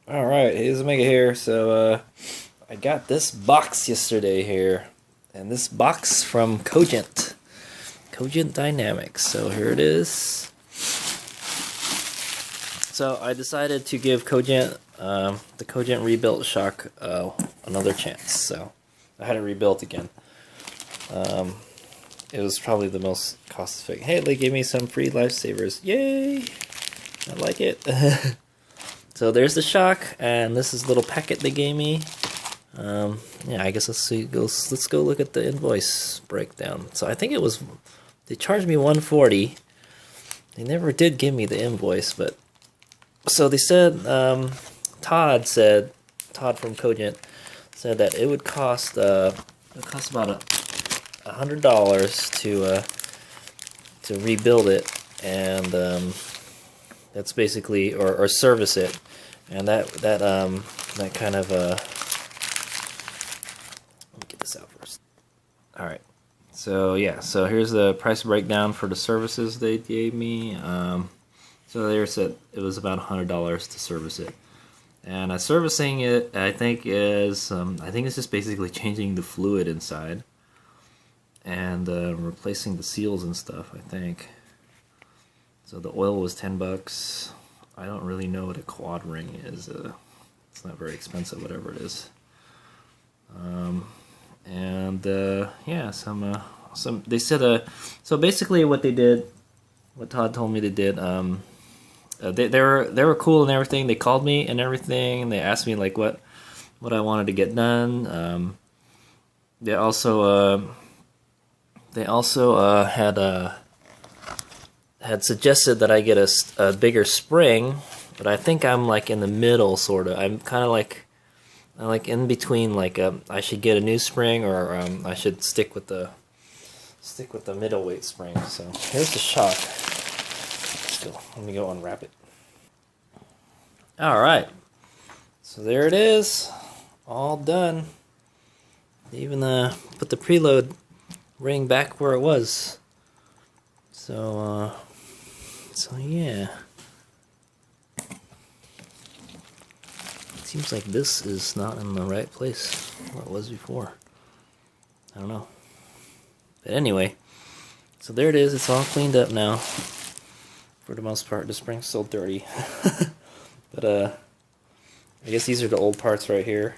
Alright, here's Omega here. I got this box yesterday here. And this box from Cogent Dynamics. So here it is. So I decided to give the Cogent rebuilt shock another chance. So I had it rebuilt again. It was probably the most cost effective. Hey, they gave me some free lifesavers. Yay! I like it. So there's the shock, and this is a little packet they gave me. Yeah, I guess let's go look at the invoice breakdown. So I think they charged me $140. They never did give me the invoice, but so they said Todd from Cogent said that it would cost about $100 to rebuild it, and that's basically or service it, and that kind of let me get this out first. All right, so yeah, so here's the price breakdown for the services they gave me. So they said it was about $100 to service it, and servicing it I think it's just basically changing the fluid inside and replacing the seals and stuff, I think. So the oil was $10. I don't really know what a quad ring is. It's not very expensive, whatever it is. Yeah, some they said so basically what Todd told me they did. They were cool and everything. They called me and everything, and they asked me like what I wanted to get done. They also had suggested that I get a bigger spring, but I think I'm like in the middle, sort of. I'm kind of like in between. Like I should get a new spring, or I should stick with the middleweight spring. So here's the shock. Let me go unwrap it. All right, so there it is, all done. They even put the preload ring back where it was. So yeah. It seems like this is not in the right place where it was before. I don't know. But anyway, so there it is. It's all cleaned up now. For the most part, the spring's still dirty. But I guess these are the old parts right here.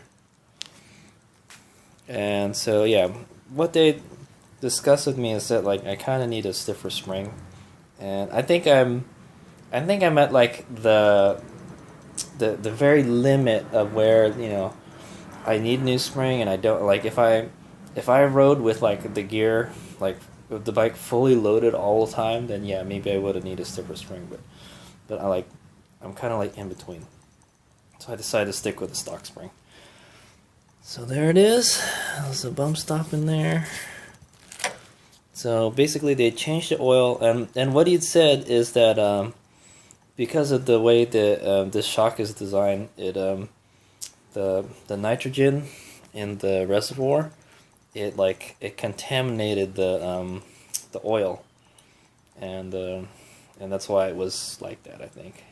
And so yeah, what they discussed with me is that like I kind of need a stiffer spring, and I think I'm at like the very limit of where I need new spring, and I don't like if I rode with like the gear like with the bike fully loaded all the time, then yeah, maybe I would have needed a stiffer spring, but I'm kind of like in between, so I decided to stick with the stock spring. So there it is. There's a bump stop in there. So basically they changed the oil, and what he'd said is that because of the way this shock is designed, the nitrogen in the reservoir, it contaminated the oil, and that's why it was like that, I think.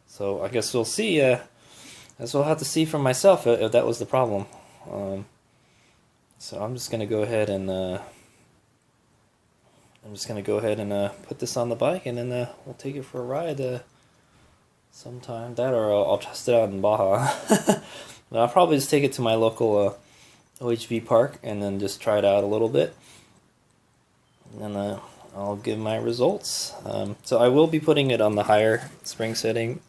So I guess we'll see. As we'll have to see for myself if that was the problem. So I'm just gonna go ahead and put this on the bike, and then we'll take it for a ride sometime. That, or I'll test it out in Baja. But I'll probably just take it to my local OHV park and then just try it out a little bit, and then I'll give my results. So I will be putting it on the higher spring setting.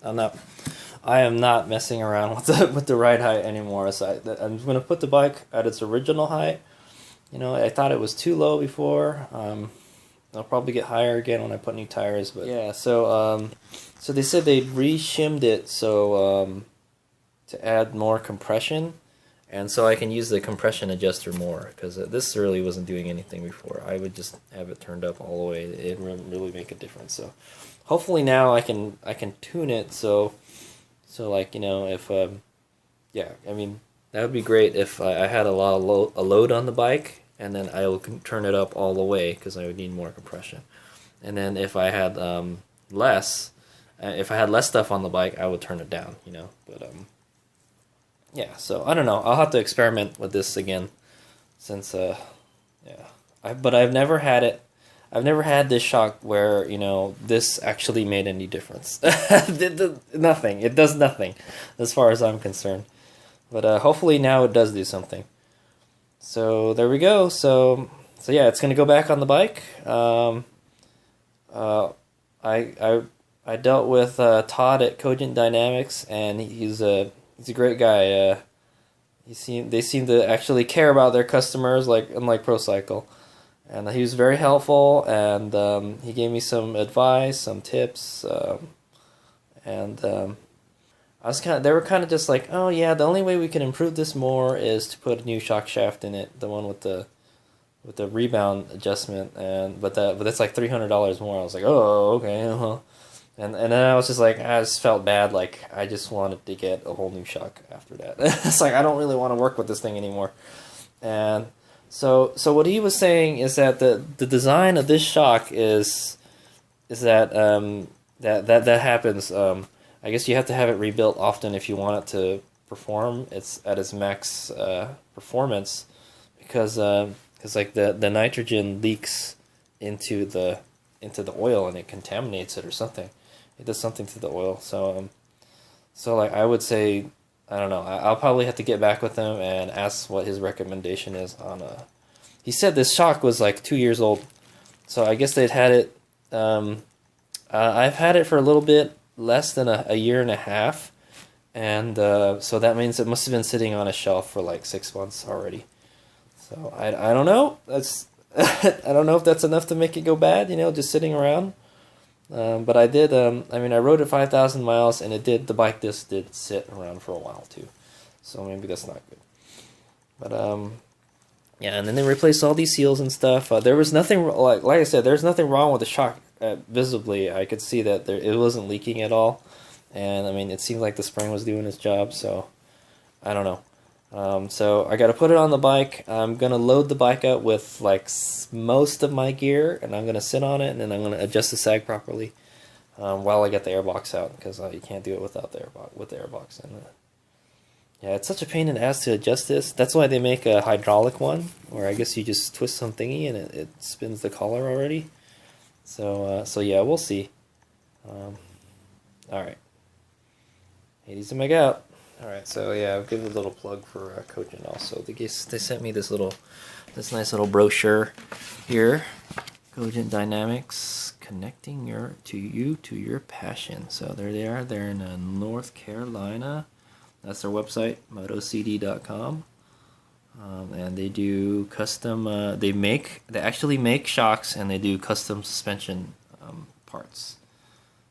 I am not messing around with the ride height anymore. So I'm going to put the bike at its original height. I thought it was too low before. I'll probably get higher again when I put new tires. But yeah, so they said they re-shimmed it so to add more compression, and so I can use the compression adjuster more, because this really wasn't doing anything before. I would just have it turned up all the way. It wouldn't really make a difference. So hopefully now I can tune it so like if yeah, I mean that would be great if I had a load on the bike, and then I will turn it up all the way because I would need more compression. And then if I had less, If I had less stuff on the bike, I would turn it down, you know. But yeah. So I don't know. I'll have to experiment with this again, since yeah. But I've never had it. I've never had this shock where, you know, this actually made any difference. Nothing. It does nothing, as far as I'm concerned. But hopefully now it does do something. So there we go. So yeah, it's gonna go back on the bike. I dealt with Todd at Cogent Dynamics, and he's a great guy. They seem to actually care about their customers, like unlike ProCycle. And he was very helpful, and he gave me some advice, some tips, and they were kind of just like, oh yeah, the only way we can improve this more is to put a new shock shaft in it, the one with the rebound adjustment, but that's like $300 more. I was like, oh okay, and then I was just like, I just felt bad, like I just wanted to get a whole new shock after that. It's like I don't really want to work with this thing anymore, and. So what he was saying is that the design of this shock is that that happens. I guess you have to have it rebuilt often if you want it to perform at its max performance, because like the nitrogen leaks into the oil and it contaminates it or something. It does something to the oil. So like I would say. I don't know. I'll probably have to get back with him and ask what his recommendation is on He said this shock was like 2 years old, so I guess they'd had it. I've had it for a little bit less than a year and a half, and so that means it must have been sitting on a shelf for like 6 months already. So I don't know. That's I don't know if that's enough to make it go bad. You know, just sitting around. But I did. I mean, I rode it 5,000 miles, and the bike disc did sit around for a while too, so maybe that's not good. But yeah, and then they replaced all these seals and stuff. There was nothing like I said, there's nothing wrong with the shock. Visibly, I could see that it wasn't leaking at all, and I mean, it seemed like the spring was doing its job. So I don't know. So I got to put it on the bike. I'm gonna load the bike up with like most of my gear, and I'm gonna sit on it, and then I'm gonna adjust the sag properly while I get the airbox out, because you can't do it without the airbox. And yeah, it's such a pain in the ass to adjust this. That's why they make a hydraulic one, where I guess you just twist some thingy and it spins the collar already. So yeah, we'll see. All right, Hades and Meg out. Alright, so yeah, I'll give a little plug for Cogent also. They sent me this nice little brochure here. Cogent Dynamics, connecting you to your passion. So there they are. They're in North Carolina. That's their website, motocd.com. And they do custom. They actually make shocks, and they do custom suspension parts.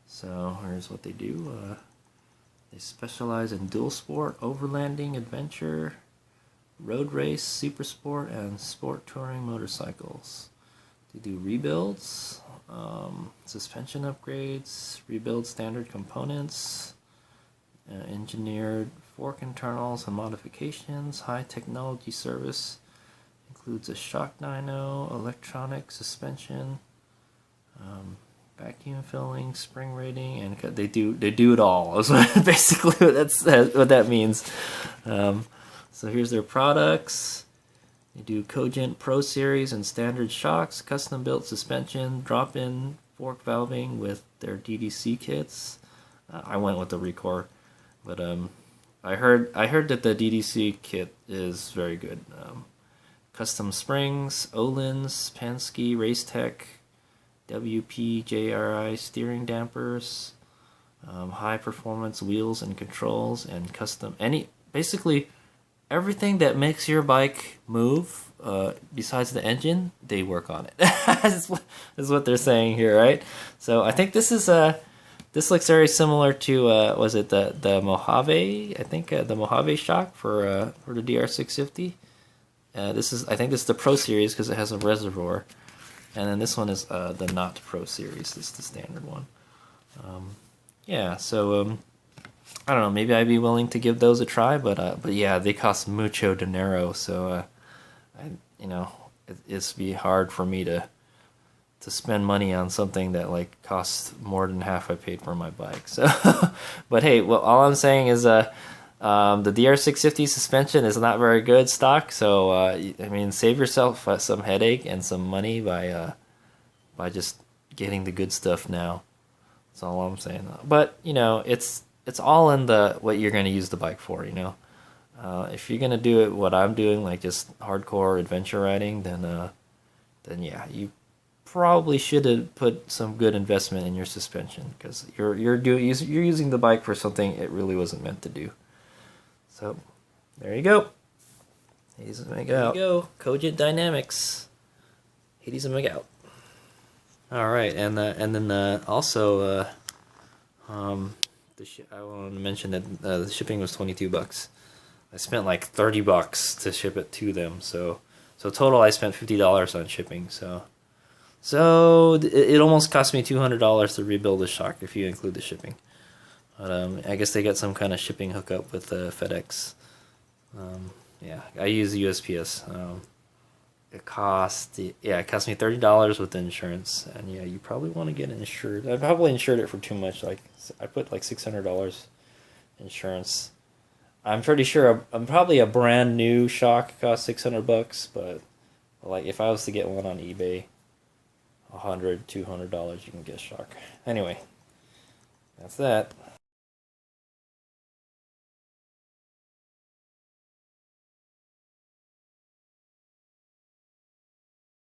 So here's what they do. They specialize in dual sport, overlanding, adventure, road race, super sport, and sport touring motorcycles. They do rebuilds, suspension upgrades, rebuild standard components, engineered fork internals and modifications. High technology service includes a shock dyno, electronic suspension, vacuum filling, spring rating, and they do it all. Basically what that means. So here's their products. They do Cogent Pro Series and standard shocks, custom built suspension, drop-in fork valving with their DDC kits. I went with the Recore, but I heard that the DDC kit is very good. Custom springs, Öhlins, Penske, Racetech, WPJRI steering dampers, high performance wheels and controls, and custom basically everything that makes your bike move besides the engine, they work on it. That's what they're saying here, right? So I think this looks very similar to was it the Mojave? I think the Mojave shock for the DR650. I think this is the Pro Series because it has a reservoir. And then this one is the not Pro Series. This is the standard one. Yeah, so I don't know. Maybe I'd be willing to give those a try, but yeah, they cost mucho dinero. So it's be hard for me to to spend money on something that like costs more than half I paid for my bike. So, but hey, well, all I'm saying is the DR650 suspension is not very good stock. So I mean, save yourself some headache and some money by just getting the good stuff now. That's all I'm saying. But you know, it's all in the what you're going to use the bike for. You know, if you're going to do it what I'm doing, like just hardcore adventure riding, then yeah, you probably should have put some good investment in your suspension, because you're using the bike for something it really wasn't meant to do. So there you go. Hades and Meg out. There you go. Cogent Dynamics. Hades and Meg out. All right, and then also I want to mention that the shipping was $22. I spent like $30 to ship it to them, so total I spent $50 on shipping. So it almost cost me $200 to rebuild the shock if you include the shipping. But I guess they got some kind of shipping hookup with FedEx. Yeah, I use USPS. It cost me $30 with insurance, and yeah, you probably want to get insured. I probably insured it for too much. Like I put like $600 insurance. I'm pretty sure probably a brand new shock costs $600, but like if I was to get one on eBay, $100, $200 you can get a shock. Anyway, that's that.